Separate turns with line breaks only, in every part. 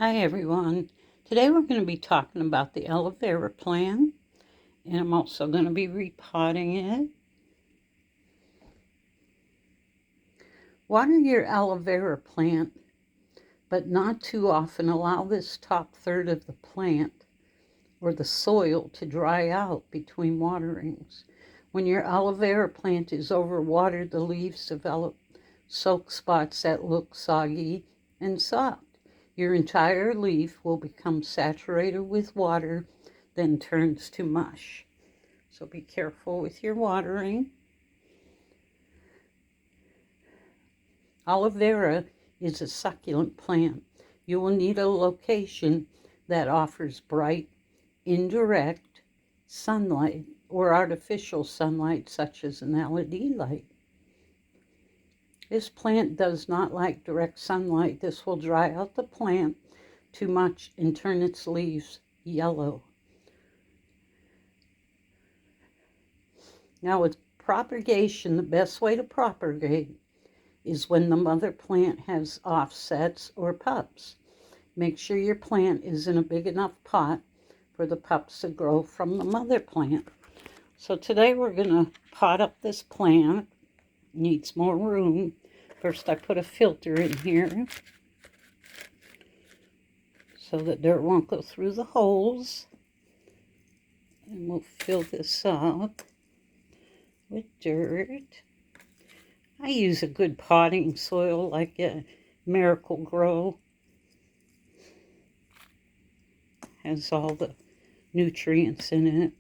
Hi everyone. Today we're going to be talking about the aloe vera plant, and I'm also going to be repotting it. Water your aloe vera plant, but not too often. Allow this top third of the plant or the soil to dry out between waterings. When your aloe vera plant is overwatered, the leaves develop soak spots that look soggy and soft. Your entire leaf will become saturated with water, then turns to mush. So be careful with your watering. Aloe vera is a succulent plant. You will need a location that offers bright, indirect sunlight or artificial sunlight such as an LED light. This plant does not like direct sunlight. This will dry out the plant too much and turn its leaves yellow. Now with propagation, the best way to propagate is when the mother plant has offsets or pups. Make sure your plant is in a big enough pot for the pups to grow from the mother plant. So today we're going to pot up this plant. It needs more room. First I put a filter in here so that dirt won't go through the holes. And we'll fill this up with dirt. I use a good potting soil like a Miracle Grow. Has all the nutrients in it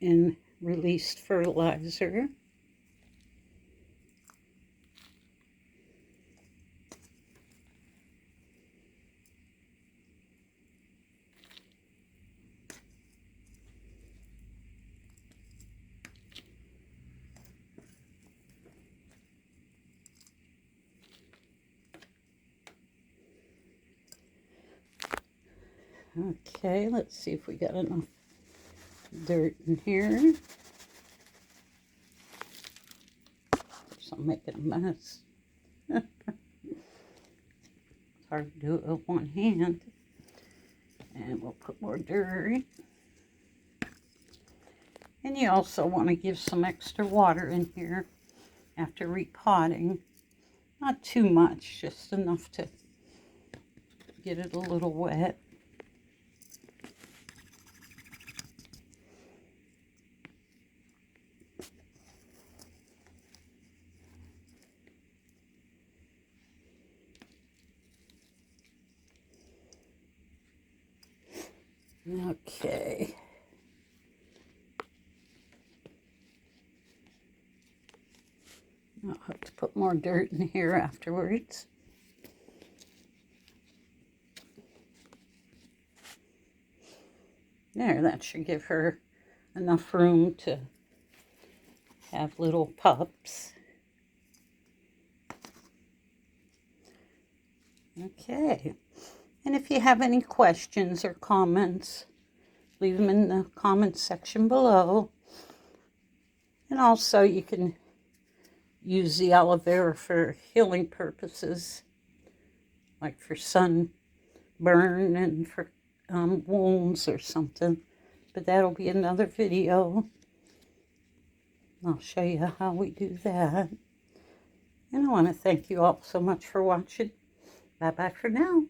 and released fertilizer. Okay, let's see if we got enough dirt in here. So I'm making a mess. It's hard to do it with one hand. And we'll put more dirt. And you also want to give some extra water in here after repotting. Not too much, just enough to get it a little wet. Okay. I'll have to put more dirt in here afterwards. There, that should give her enough room to have little pups. Okay. And if you have any questions or comments, leave them in the comments section below. And also you can use the aloe vera for healing purposes, like for sunburn and for wounds or something. But that'll be another video. I'll show you how we do that. And I want to thank you all so much for watching. Bye-bye for now.